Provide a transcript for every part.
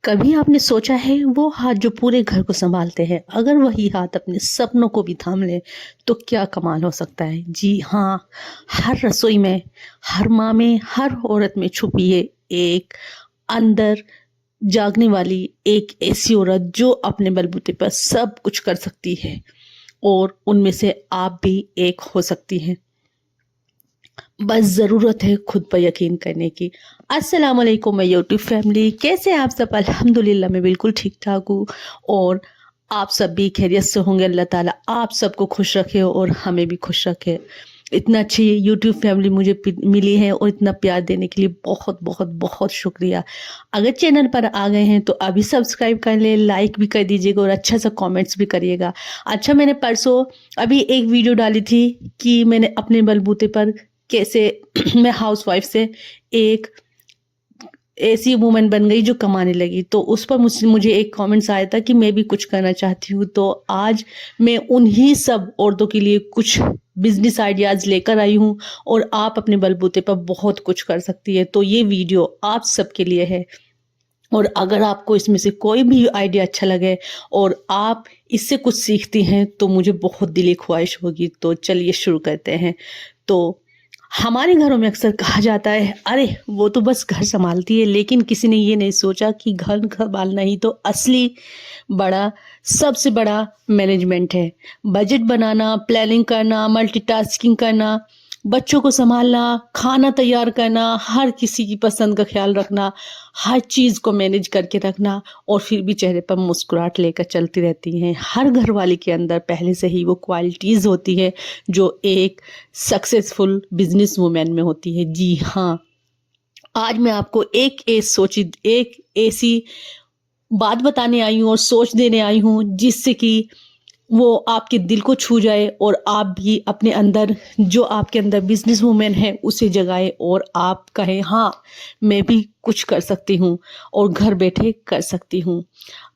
कभी आपने सोचा है वो हाथ जो पूरे घर को संभालते हैं, अगर वही हाथ अपने सपनों को भी थाम ले तो क्या कमाल हो सकता है। जी हाँ, हर रसोई में, हर माँ में, हर औरत में छुपी है एक अंदर जागने वाली एक ऐसी औरत जो अपने बलबूते पर सब कुछ कर सकती है। और उनमें से आप भी एक हो सकती हैं। बस ज़रूरत है खुद पर यकीन करने की। अस्सलाम वालेकुम माय यूट्यूब फैमिली, कैसे हैं आप सब? अल्हम्दुलिल्लाह मैं बिल्कुल ठीक-ठाक हूँ और आप सब भी खैरियत से होंगे। अल्लाह ताला आप सबको खुश रखे और हमें भी खुश रखे। इतना अच्छी यूट्यूब फैमिली मुझे मिली है और इतना प्यार देने के लिए बहुत बहुत बहुत शुक्रिया। अगर चैनल पर आ गए हैं तो अभी सब्सक्राइब कर लें, लाइक भी कर दीजिएगा और अच्छा सा कमेंट्स भी करिएगा। अच्छा, मैंने परसों अभी एक वीडियो डाली थी कि मैंने अपने बलबूते पर कैसे मैं हाउसवाइफ से एक ऐसी वूमेन बन गई जो कमाने लगी। तो उस पर मुझे एक कमेंट्स आया था कि मैं भी कुछ करना चाहती हूँ। तो आज मैं उन्हीं सब औरतों के लिए कुछ बिजनेस आइडियाज़ लेकर आई हूँ और आप अपने बलबूते पर बहुत कुछ कर सकती है। तो ये वीडियो आप सबके लिए है और अगर आपको इसमें से कोई भी आइडिया अच्छा लगे और आप इससे कुछ सीखती हैं तो मुझे बहुत दिली ख्वाहिश होगी। तो चलिए शुरू करते हैं। तो हमारे घरों में अक्सर कहा जाता है, अरे वो तो बस घर संभालती है, लेकिन किसी ने ये नहीं सोचा कि घर संभालना ही तो असली बड़ा सबसे बड़ा मैनेजमेंट है। बजट बनाना, प्लानिंग करना, मल्टीटास्किंग करना, बच्चों को संभालना, खाना तैयार करना, हर किसी की पसंद का ख्याल रखना, हर चीज़ को मैनेज करके रखना और फिर भी चेहरे पर मुस्कुराहट लेकर चलती रहती हैं। हर घरवाली के अंदर पहले से ही वो क्वालिटीज़ होती है जो एक सक्सेसफुल बिजनेस वूमेन में होती है। जी हाँ, आज मैं आपको एक ऐसी बात बताने आई हूँ और सोच देने आई हूँ जिससे कि वो आपके दिल को छू जाए और आप भी अपने अंदर जो आपके अंदर बिजनेस वूमेन है उसे जगाए और आप कहें हाँ, मैं भी कुछ कर सकती हूँ और घर बैठे कर सकती हूँ।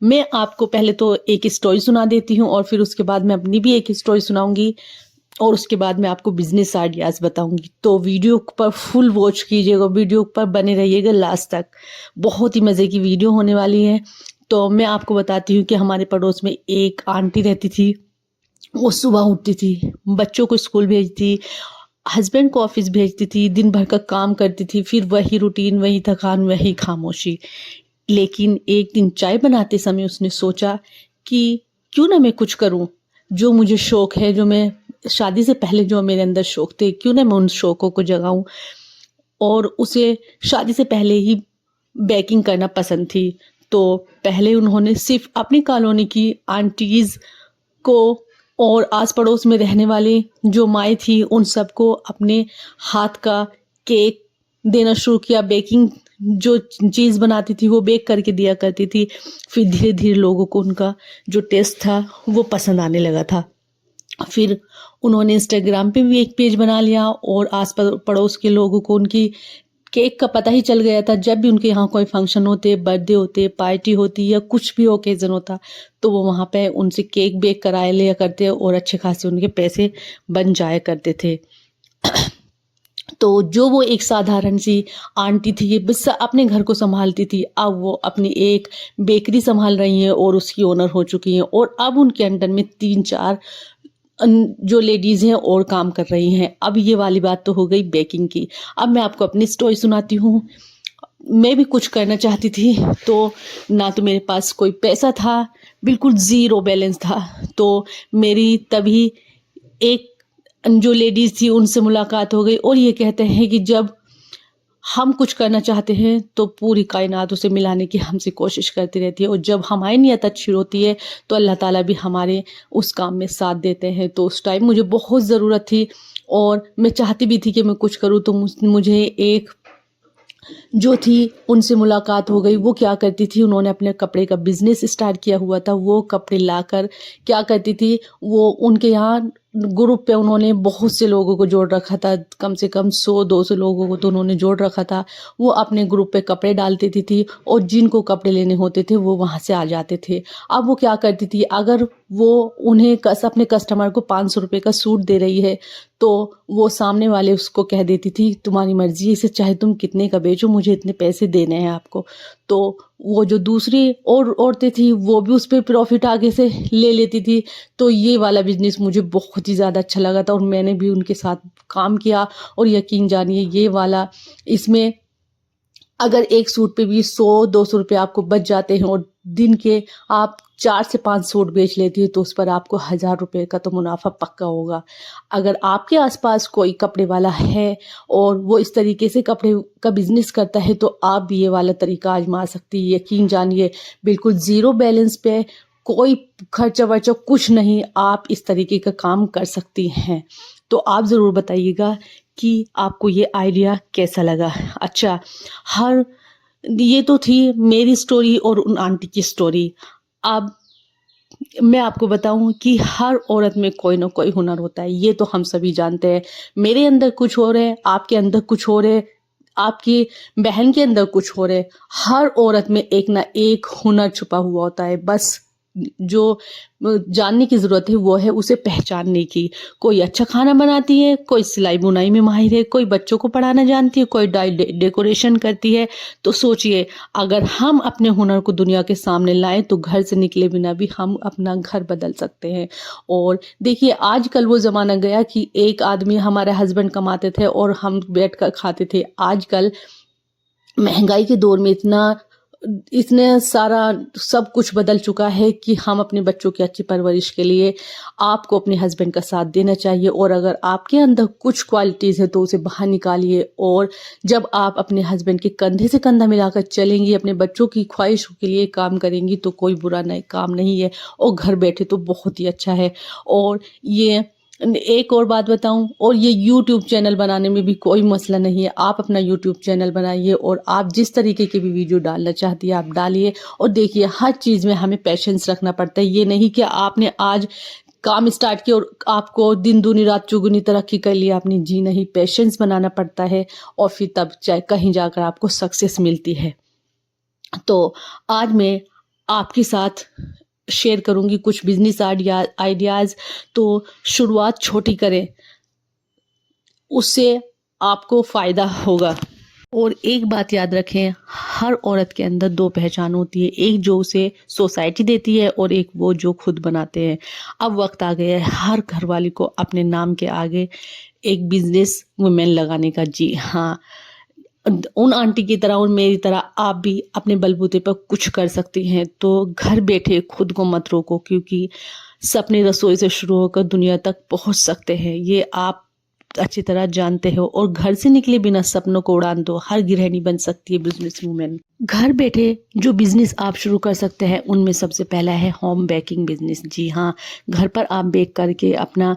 मैं आपको पहले तो एक स्टोरी सुना देती हूँ और फिर उसके बाद मैं अपनी भी एक स्टोरी सुनाऊंगी और उसके बाद मैं आपको बिजनेस आइडियाज़ बताऊंगी। तो वीडियो पर फुल वॉच कीजिएगा, वीडियो पर बने रहिएगा लास्ट तक। बहुत ही मज़े की वीडियो होने वाली है। तो मैं आपको बताती हूँ कि हमारे पड़ोस में एक आंटी रहती थी। वो सुबह उठती थी, बच्चों को स्कूल भेजती, हस्बैंड को ऑफिस भेजती थी, दिन भर का काम करती थी, फिर वही रूटीन, वही थकान, वही खामोशी। लेकिन एक दिन चाय बनाते समय उसने सोचा कि क्यों ना मैं कुछ करूं, जो मुझे शौक है, जो मैं शादी से पहले जो मेरे अंदर शौक थे, क्यों ना मैं उन शौकों को जगाऊं। और उसे शादी से पहले ही बेकिंग करना पसंद थी। तो पहले उन्होंने सिर्फ अपनी कॉलोनी की आंटीज़ को और आस पड़ोस में रहने वाले जो माएँ थी उन सबको अपने हाथ का केक देना शुरू किया। बेकिंग जो चीज़ बनाती थी वो बेक करके दिया करती थी। फिर धीरे धीरे लोगों को उनका जो टेस्ट था वो पसंद आने लगा था। फिर उन्होंने इंस्टाग्राम पे भी एक पेज बना लिया और आस पड़ोस के लोगों को उनकी केक का पता ही चल गया था। जब भी उनके यहाँ कोई फंक्शन होते, बर्थडे होते, पार्टी होती या कुछ भी ओकेजन होता तो वो वहाँ पे उनसे केक बेक कराए लिया करते और अच्छे खासे उनके पैसे बन जाया करते थे। तो जो वो एक साधारण सी आंटी थी, ये बस अपने घर को संभालती थी, अब वो अपनी एक बेकरी संभाल रही हैं और उसकी ओनर हो चुकी हैं और अब उनके अंडर में 3-4 जो लेडीज़ हैं और काम कर रही हैं। अब ये वाली बात तो हो गई बेकिंग की। अब मैं आपको अपनी स्टोरी सुनाती हूँ। मैं भी कुछ करना चाहती थी, तो ना तो मेरे पास कोई पैसा था, बिल्कुल ज़ीरो बैलेंस था। तो मेरी तभी एक जो लेडीज़ थी उनसे मुलाकात हो गई और ये कहते हैं कि जब हम कुछ करना चाहते हैं तो पूरी कायनात उसे मिलाने की हमसे कोशिश करती रहती है और जब हमारी नीयत अच्छी होती है तो अल्लाह ताला भी हमारे उस काम में साथ देते हैं। तो उस टाइम मुझे बहुत ज़रूरत थी और मैं चाहती भी थी कि मैं कुछ करूँ। तो मुझे एक जो थी उनसे मुलाकात हो गई। वो क्या करती थी, उन्होंने अपने कपड़े का बिजनेस स्टार्ट किया हुआ था। वो कपड़े लाकर क्या करती थी, वो उनके यहाँ ग्रुप पे उन्होंने बहुत से लोगों को जोड़ रखा था, कम से कम 100-200 लोगों को तो उन्होंने जोड़ रखा था। वो अपने ग्रुप पे कपड़े डाल देती थी और जिनको कपड़े लेने होते थे वो वहाँ से आ जाते थे। अब वो क्या करती थी, अगर वो उन्हें अपने कस्टमर को 500 रुपये का सूट दे रही है तो वो सामने वाले उसको कह देती थी तुम्हारी मर्जी, इसे चाहे तुम कितने का बेचो, मुझे इतने पैसे देने हैं आपको। तो वो जो दूसरी और औरतें थी वो भी उस पे प्रॉफ़िट आगे से ले लेती थी। तो ये वाला बिज़नेस मुझे बहुत ही ज़्यादा अच्छा लगा था और मैंने भी उनके साथ काम किया और यकीन जानिए ये वाला इसमें अगर एक सूट पे भी 100-200 रुपए आपको बच जाते हैं और दिन के आप 4 से 5 सूट बेच लेती है तो उस पर आपको 1000 रुपए का तो मुनाफ़ा पक्का होगा। अगर आपके आस-पास कोई कपड़े वाला है और वो इस तरीके से कपड़े का बिज़नेस करता है तो आप भी ये वाला तरीका आज़मा सकती हैं। यकीन जानिए बिल्कुल ज़ीरो बैलेंस पे कोई खर्चा-वर्चा कुछ नहीं, आप इस तरीके का काम कर सकती हैं। तो आप ज़रूर बताइएगा कि आपको ये आइडिया कैसा लगा? अच्छा, हर ये तो थी मेरी स्टोरी और उन आंटी की स्टोरी। अब मैं आपको बताऊँ कि हर औरत में कोई ना कोई हुनर होता है, ये तो हम सभी जानते हैं। मेरे अंदर कुछ और है, आपके अंदर कुछ और है, आपकी बहन के अंदर कुछ और है। हर औरत में एक ना एक हुनर छुपा हुआ होता है, बस जो जानने की ज़रूरत है वो है उसे पहचानने की। कोई अच्छा खाना बनाती है, कोई सिलाई-बुनाई में माहिर है, कोई बच्चों को पढ़ाना जानती है, कोई डेकोरेशन करती है। तो सोचिए अगर हम अपने हुनर को दुनिया के सामने लाएँ तो घर से निकले बिना भी हम अपना घर बदल सकते हैं। और देखिए आजकल वो ज़माना गया कि एक आदमी हमारे हस्बैंड कमाते थे और हम बैठकर खाते थे। आजकल महँगाई के दौर में इतने सारा सब कुछ बदल चुका है कि हम अपने बच्चों की अच्छी परवरिश के लिए आपको अपने हस्बैंड का साथ देना चाहिए और अगर आपके अंदर कुछ क्वालिटीज़ है तो उसे बाहर निकालिए और जब आप अपने हस्बैंड के कंधे से कंधा मिलाकर चलेंगी, अपने बच्चों की ख्वाहिशों के लिए काम करेंगी तो कोई बुरा नहीं काम नहीं है और घर बैठे तो बहुत ही अच्छा है। और ये एक और बात बताऊँ और ये यूट्यूब चैनल बनाने में भी कोई मसला नहीं है। आप अपना यूट्यूब चैनल बनाइए और आप जिस तरीके की भी वीडियो डालना चाहती है आप डालिए और देखिए हर चीज़ में हमें पेशेंस रखना पड़ता है। ये नहीं कि आपने आज काम स्टार्ट किया और आपको दिन दूनी रात चौगुनी तरक्की कर ली आपने। जी नहीं, पेशेंस बनाना पड़ता है और फिर तब चाहे कहीं जाकर आपको सक्सेस मिलती है। तो आज मैं आपके साथ शेयर करूँगी कुछ बिज़नेस आइडियाज़। तो शुरुआत छोटी करें, उससे आपको फ़ायदा होगा। और एक बात याद रखें, हर औरत के अंदर 2 पहचान होती है, एक जो उसे सोसाइटी देती है और एक वो जो खुद बनाते हैं। अब वक़्त आ गया है हर घरवाली को अपने नाम के आगे एक बिज़नेस वुमन लगाने का। जी हाँ, उन आंटी की तरह और मेरी तरह आप भी अपने बलबूते पर कुछ कर सकती हैं। तो घर बैठे खुद को मत रोको क्योंकि सपने रसोई से शुरू होकर दुनिया तक पहुंच सकते हैं, ये आप अच्छी तरह जानते हो। और घर से निकले बिना सपनों को उड़ान दो, हर गृहिणी बन सकती है बिजनेस वूमेन। घर बैठे जो बिजनेस आप शुरू कर सकते हैं उनमें सबसे पहला है होम बेकिंग बिजनेस। जी हाँ, घर पर आप बेक करके अपना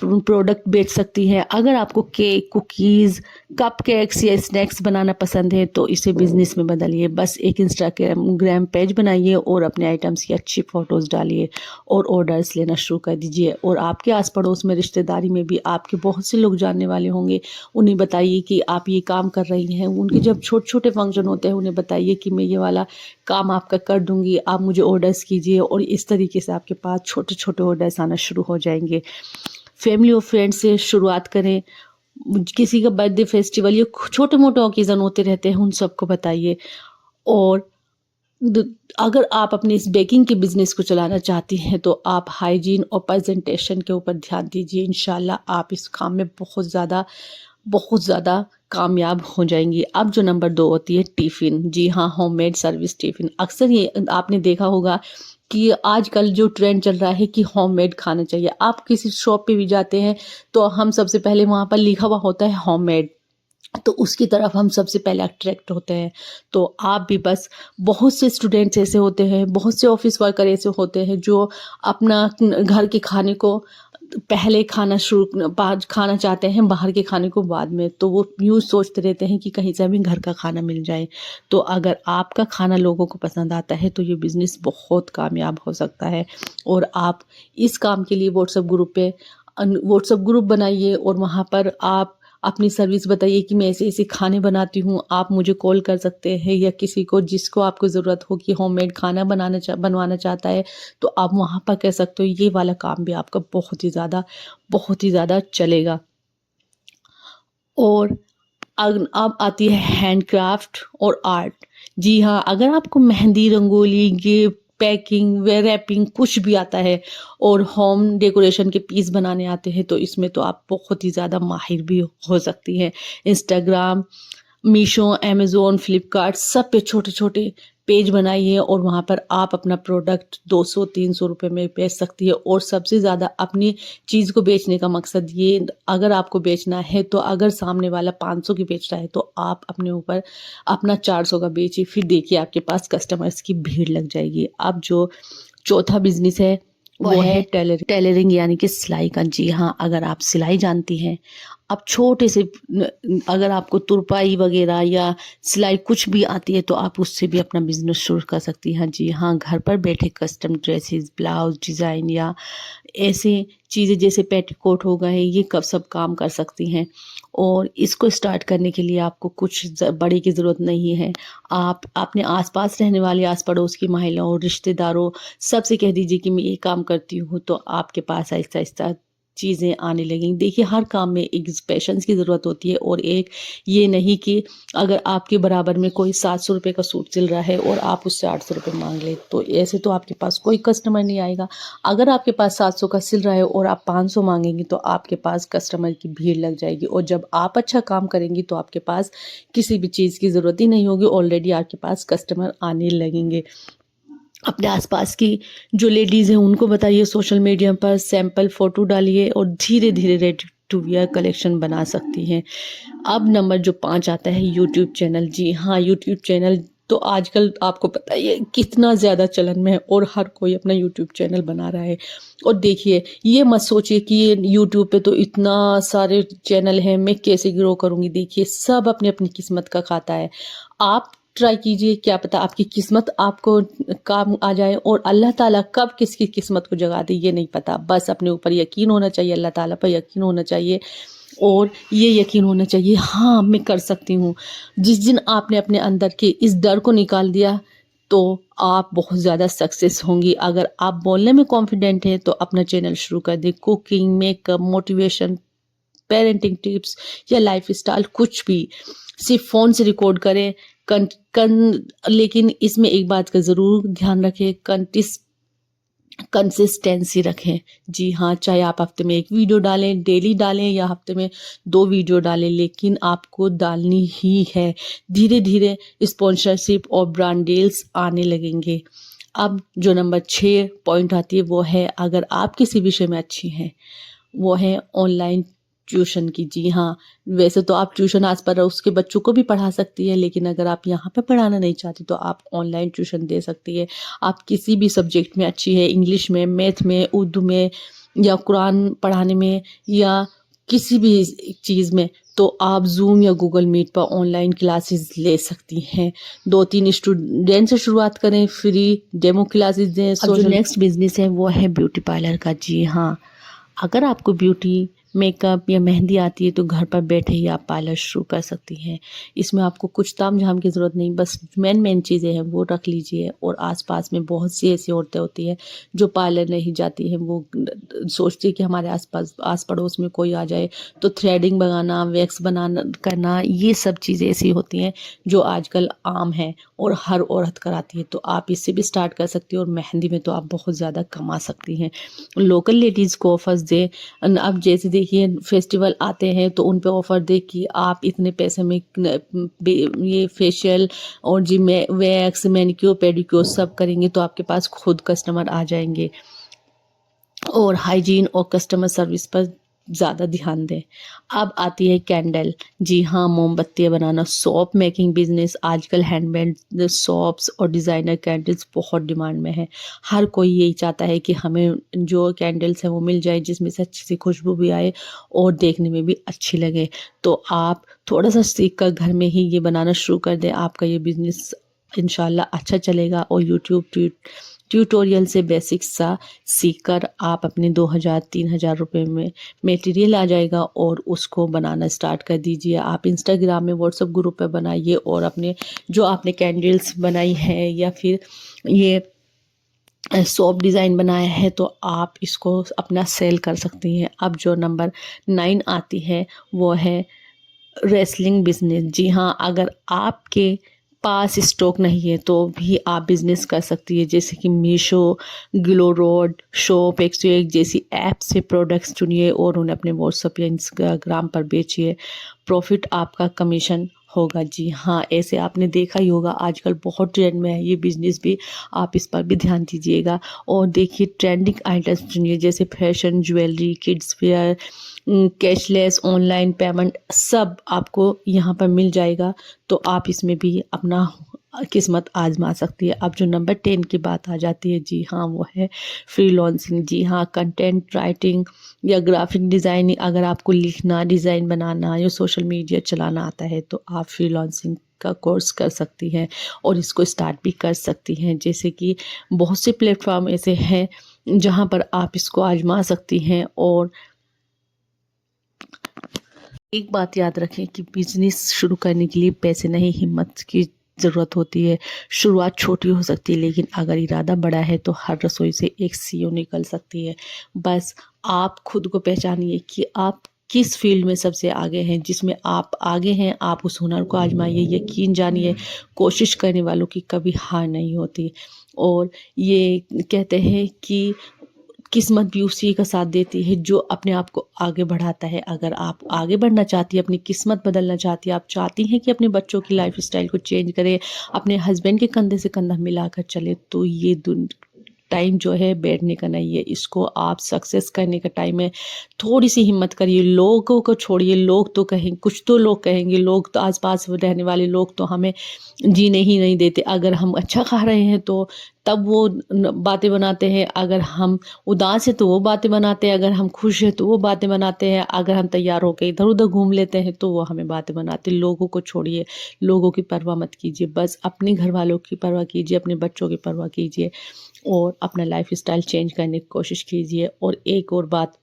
प्रोडक्ट बेच सकती हैं। अगर आपको केक, कुकीज़, कपकेक्स या स्नैक्स बनाना पसंद है तो इसे बिज़नेस में बदलिए। बस एक इंस्टाग्राम पेज बनाइए और अपने आइटम्स की अच्छी फ़ोटोज़ डालिए और ऑर्डर्स लेना शुरू कर दीजिए। और आपके आस पड़ोस में रिश्तेदारी में भी आपके बहुत से लोग जानने वाले होंगे, उन्हें बताइए कि आप ये काम कर रही हैं। उनके जब छोटे छोटे फंक्शन होते हैं उन्हें बताइए कि मैं ये वाला काम आपका कर दूंगी, आप मुझे ऑर्डर्स कीजिए। और इस तरीके से आपके पास छोटे छोटे ऑर्डर्स आना शुरू हो जाएंगे। फैमिली और फ्रेंड्स से शुरुआत करें। किसी का बर्थडे फेस्टिवल या छोटे मोटे ओकेज़न होते रहते हैं, उन सबको बताइए। और अगर आप अपने इस बेकिंग के बिज़नेस को चलाना चाहती हैं तो आप हाइजीन और प्रेजेंटेशन के ऊपर ध्यान दीजिए। इंशाल्लाह आप इस काम में बहुत ज़्यादा कामयाब हो जाएंगी। अब जो नंबर 2 होती है टिफ़िन। जी हाँ, होममेड सर्विस टिफ़िन। अक्सर ये आपने देखा होगा कि आजकल जो ट्रेंड चल रहा है कि होममेड खाना चाहिए। आप किसी शॉप पे भी जाते हैं तो हम सबसे पहले वहाँ पर लिखा हुआ होता है होममेड, तो उसकी तरफ हम सबसे पहले अट्रैक्ट होते हैं। तो आप भी बस, बहुत से स्टूडेंट्स ऐसे होते हैं, बहुत से ऑफिस वर्कर ऐसे होते हैं जो अपना घर के खाने को पहले खाना चाहते हैं, बाहर के खाने को बाद में। तो वो यूँ सोचते रहते हैं कि कहीं से हमें घर का खाना मिल जाए। तो अगर आपका खाना लोगों को पसंद आता है तो ये बिज़नेस बहुत कामयाब हो सकता है। और आप इस काम के लिए व्हाट्सएप ग्रुप बनाइए और वहाँ पर आप अपनी सर्विस बताइए कि मैं ऐसे-ऐसे खाने बनाती हूँ, आप मुझे कॉल कर सकते हैं। या किसी को जिसको आपको ज़रूरत हो कि होममेड खाना बनवाना चाहता है, तो आप वहाँ पर कह सकते हो। ये वाला काम भी आपका बहुत ही ज़्यादा चलेगा। और अब आती है हैंडक्राफ्ट और आर्ट। जी हाँ, अगर आपको मेहंदी, रंगोली, गिफ्ट, पैकिंग व रैपिंग कुछ भी आता है और होम डेकोरेशन के पीस बनाने आते हैं, तो इसमें तो आप बहुत ही ज़्यादा माहिर भी हो सकती हैं। इंस्टाग्राम, मीशो, अमेज़न, फ्लिपकार्ट सब पे छोटे-छोटे पेज बनाइए और वहाँ पर आप अपना प्रोडक्ट 200-300 रुपए में बेच सकती है। और सबसे ज़्यादा अपनी चीज़ को बेचने का मकसद ये, अगर आपको बेचना है तो अगर सामने वाला 500 की बेच रहा है तो आप अपने ऊपर अपना 400 का बेचिए, फिर देखिए आपके पास कस्टमर्स की भीड़ लग जाएगी। अब जो चौथा बिज़नेस है वो है टेलरिंग यानी कि सिलाई का। जी हाँ, अगर आप सिलाई जानती हैं, आप छोटे से अगर आपको तुरपाई वगैरह या सिलाई कुछ भी आती है तो आप उससे भी अपना बिज़नेस शुरू कर सकती हैं। जी हाँ, घर पर बैठे कस्टम ड्रेसेस, ब्लाउज़ डिज़ाइन या ऐसे चीज़ें जैसे पेटीकोट हो गए, ये कब सब काम कर सकती हैं। और इसको स्टार्ट करने के लिए आपको कुछ बड़े की ज़रूरत नहीं है। आप अपने आसपास रहने वाले आस पड़ोस की महिलाओं, रिश्तेदारों सबसे कह दीजिए कि मैं ये काम करती हूँ, तो आपके पास आहिस्ता आहिस्ता चीज़ें आने लगेंगी। देखिए, हर काम में एक पेशेंस की ज़रूरत होती है और एक ये नहीं कि अगर आपके बराबर में कोई 700 रुपये का सूट सिल रहा है और आप उससे 800 रुपये मांग ले, तो ऐसे तो आपके पास कोई कस्टमर नहीं आएगा। अगर आपके पास 700 का सिल रहा है और आप 500 मांगेंगी तो आपके पास कस्टमर की भीड़ लग जाएगी। और जब आप अच्छा काम करेंगी तो आपके पास किसी भी चीज़ की ज़रूरत ही नहीं होगी, ऑलरेडी आपके पास कस्टमर आने लगेंगे। अपने आसपास की जो लेडीज़ हैं उनको बताइए, सोशल मीडिया पर सैंपल फ़ोटो डालिए और धीरे-धीरे रेडी टू वियर कलेक्शन बना सकती हैं। अब नंबर जो 5 आता है, यूट्यूब चैनल। जी हाँ, यूट्यूब चैनल तो आजकल आपको पता ही है कितना ज़्यादा चलन में है और हर कोई अपना यूट्यूब चैनल बना रहा है। और देखिए, ये मत सोचिए कि ये यूट्यूब पे तो इतना सारे चैनल हैं, मैं कैसे ग्रो करूँगी। देखिए, सब अपनी-अपनी किस्मत का खाता है। आप ट्राई कीजिए, क्या पता आपकी किस्मत आपको काम आ जाए। और अल्लाह ताला कब किसकी किस्मत को जगा दे ये नहीं पता। बस अपने ऊपर यकीन होना चाहिए, अल्लाह ताला पर यकीन होना चाहिए और ये यकीन होना चाहिए, हाँ, मैं कर सकती हूँ। जिस दिन आपने अपने अंदर के इस डर को निकाल दिया तो आप बहुत ज़्यादा सक्सेस होंगी। अगर आप बोलने में कॉन्फिडेंट हैं तो अपना चैनल शुरू कर दें। Cooking, makeup, motivation, parenting tips या लाइफस्टाइल कुछ भी, सिर्फ फ़ोन से रिकॉर्ड करें। कन कन लेकिन इसमें एक बात का ज़रूर ध्यान रखें, कंसिस्टेंसी रखें। जी हाँ, चाहे आप हफ्ते में 1 वीडियो डालें, डेली डालें या हफ्ते में 2 वीडियो डालें, लेकिन आपको डालनी ही है। धीरे-धीरे स्पॉन्सरशिप और ब्रांड डील्स आने लगेंगे। अब जो नंबर 6 पॉइंट आती है वो है, अगर आप किसी विषय में अच्छी हैं, वो है ऑनलाइन ट्यूशन की। जी हाँ, वैसे तो आप ट्यूशन आस-पड़ोस के बच्चों को भी पढ़ा सकती है, लेकिन अगर आप यहाँ पे पढ़ाना नहीं चाहती तो आप ऑनलाइन ट्यूशन दे सकती है। आप किसी भी सब्जेक्ट में अच्छी है, इंग्लिश में, मैथ में, उर्दू में या कुरान पढ़ाने में या किसी भी चीज़ में, तो आप ज़ूम या गूगल मीट पर ऑनलाइन क्लासेस ले सकती हैं। 2-3 स्टूडेंट से शुरुआत करें, फ्री डेमो क्लासेस दें। अब जो नेक्स्ट बिज़नेस है वो है ब्यूटी पार्लर का। जी हाँ, अगर आपको ब्यूटी, मेकअप या मेहंदी आती है तो घर पर बैठे ही आप पार्लर शुरू कर सकती हैं। इसमें आपको कुछ ताम-झाम की ज़रूरत नहीं, बस मेन चीज़ें हैं वो रख लीजिए। और आस-पास में बहुत सी ऐसी औरतें होती हैं जो पार्लर नहीं जाती हैं, वो सोचती हैं कि हमारे आस-पास आस-पड़ोस में कोई आ जाए तो थ्रेडिंग बनाना, वैक्स बनाना करना, ये सब चीज़ें ऐसी होती हैं जो आजकल आम हैं और हर औरत कराती है। तो आप इससे भी स्टार्ट कर सकती हैं और मेहंदी में तो आप बहुत ज़्यादा कमा सकती हैं। लोकल लेडीज़ को ऑफ़र्स दें। अब जैसे देखिए फेस्टिवल आते हैं तो उन पे ऑफ़र दें कि आप इतने पैसे में ये फेशियल और जी में वैक्स, मैनिक्योर, पेडिक्योर सब करेंगे तो आपके पास खुद कस्टमर आ जाएँगे। और हाइजीन और कस्टमर सर्विस पर ज़्यादा ध्यान दें। अब आती है कैंडल। जी हाँ, मोमबत्तियाँ बनाना, सोप मेकिंग बिज़नेस। आजकल हैंडमेड सोप्स और डिज़ाइनर कैंडल्स बहुत डिमांड में है। हर कोई यही चाहता है कि हमें जो कैंडल्स हैं वो मिल जाए जिसमें से अच्छी सी खुशबू भी आए और देखने में भी अच्छी लगे। तो आप थोड़ा-सा सीख कर घर में ही ये बनाना शुरू कर दें। आपका ये बिज़नेस इंशाल्लाह अच्छा चलेगा और यूट्यूब ट्यूटोरियल से बेसिक सा सीखकर आप अपने 2000-3000 रुपए में मटेरियल आ जाएगा और उसको बनाना स्टार्ट कर दीजिए। आप इंस्टाग्राम में, व्हाट्सएप ग्रुप पे बनाइए और अपने जो आपने कैंडल्स बनाई है या फिर ये सोप डिज़ाइन बनाया है तो आप इसको अपना सेल कर सकती हैं। अब जो नंबर 9 आती है वो है रेसलिंग बिज़नेस। जी हाँ, अगर आपके पास स्टॉक नहीं है तो भी आप बिज़नेस कर सकती है, जैसे कि Meesho, glow road, shop exchange जैसी ऐप से प्रोडक्ट्स चुनिए और उन्हें अपने व्हाट्सएप या इंस्टाग्राम पर बेचिए। प्रॉफिट आपका कमीशन होगा। जी हाँ, ऐसे आपने देखा ही होगा, आजकल बहुत ट्रेंड में है ये बिज़नेस भी, आप इस पर भी ध्यान दीजिएगा। और देखिए ट्रेंडिंग आइटम्स चुनिए, जैसे fashion, jewellery, kids where, cashless, online payment सब आपको यहाँ पर मिल जाएगा। तो आप इसमें भी अपना किस्मत आजमा सकती है। अब जो नंबर 10 की बात आ जाती है, जी हाँ, वो है फ्रीलांसिंग। जी हाँ, कंटेंट राइटिंग या ग्राफिक डिज़ाइनिंग, अगर आपको लिखना, डिज़ाइन बनाना या सोशल मीडिया चलाना आता है तो आप फ्रीलांसिंग का कोर्स कर सकती हैं और इसको स्टार्ट भी कर सकती हैं। जैसे कि बहुत से प्लेटफॉर्म ऐसे हैं जहाँ पर आप इसको आजमा सकती हैं। और एक बात याद रखें कि बिजनेस शुरू करने के लिए पैसे नहीं, हिम्मत की ज़रूरत होती है। शुरुआत छोटी हो सकती है, लेकिन अगर इरादा बड़ा है तो हर रसोई से एक सीईओ निकल सकती है। बस आप खुद को पहचानिए कि आप किस फील्ड में सबसे आगे हैं, जिसमें आप आगे हैं आप उस हुनर को आजमाइए। यकीन जानिए, कोशिश करने वालों की कभी हार नहीं होती। और ये कहते हैं कि किस्मत भी उसी का साथ देती है जो अपने आप को आगे बढ़ाता है। अगर आप आगे बढ़ना चाहती हैं, अपनी किस्मत बदलना चाहती हैं, आप चाहती हैं कि अपने बच्चों की लाइफ़स्टाइल को चेंज करें, अपने हस्बैंड के कंधे से कंधा मिलाकर चलें, तो ये टाइम जो है बैठने का नहीं है, इसको आप सक्सेस करने का टाइम है। थोड़ी सी हिम्मत करिए, लोगों को छोड़िए। लोग तो कहेंगे, कुछ तो लोग कहेंगे, लोग तो आसपास रहने वाले लोग तो हमें जीने ही नहीं देते। अगर हम अच्छा खा रहे हैं तो तब वो बातें बनाते हैं, अगर हम उदास है तो वो बातें बनाते हैं, अगर हम खुश हैं तो वो बातें बनाते हैं, अगर हम तैयार होकर इधर उधर घूम लेते हैं तो वो हमें बातें बनाते हैं। लोगों को छोड़िए, लोगों की परवाह मत कीजिए, बस अपने घर वालों की परवाह कीजिए, अपने बच्चों की परवाह कीजिए और अपना लाइफ स्टाइल चेंज करने की कोशिश कीजिए। और एक और बात,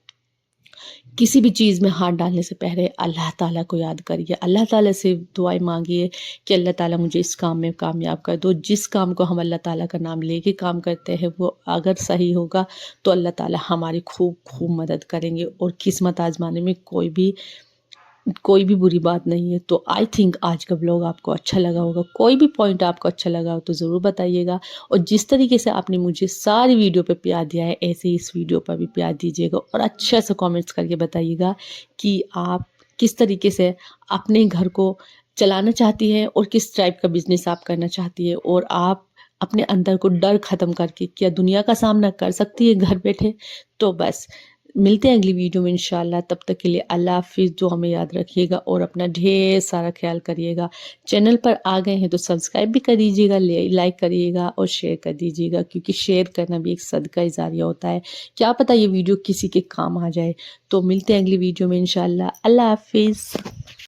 किसी भी चीज़ में हाथ डालने से पहले अल्लाह ताला को याद करिए, अल्लाह ताला से दुआएं मांगिए कि अल्लाह ताला मुझे इस काम में कामयाब कर दो। जिस काम को हम अल्लाह ताला का नाम लेके काम करते हैं वो अगर सही होगा तो अल्लाह ताला हमारी खूब खूब मदद करेंगे और किस्मत आजमाने में कोई भी बुरी बात नहीं है। तो आई थिंक आज का ब्लॉग आपको अच्छा लगा होगा। कोई भी पॉइंट आपको अच्छा लगा हो तो ज़रूर बताइएगा। और जिस तरीके से आपने मुझे सारी वीडियो पे प्यार दिया है, ऐसे ही इस वीडियो पर भी प्यार दीजिएगा और अच्छे से कमेंट्स करके बताइएगा कि आप किस तरीके से अपने घर को चलाना चाहती हैं और किस टाइप का बिज़नेस आप करना चाहती है। और आप अपने अंदर को डर ख़त्म करके क्या दुनिया का सामना कर सकती है घर बैठे। तो बस मिलते हैं अगली वीडियो में इंशाल्लाह। तब तक के लिए अल्लाह हाफ़िज़। जो हमें याद रखिएगा और अपना ढेर सारा ख्याल करिएगा। चैनल पर आ गए हैं तो सब्सक्राइब भी कर दीजिएगा, लाइक करिएगा और शेयर कर दीजिएगा, क्योंकि शेयर करना भी एक सदका जारिया होता है। क्या पता ये वीडियो किसी के काम आ जाए। तो मिलते हैं अगली वीडियो में इंशाल्लाह। अल्लाह हाफ़िज़।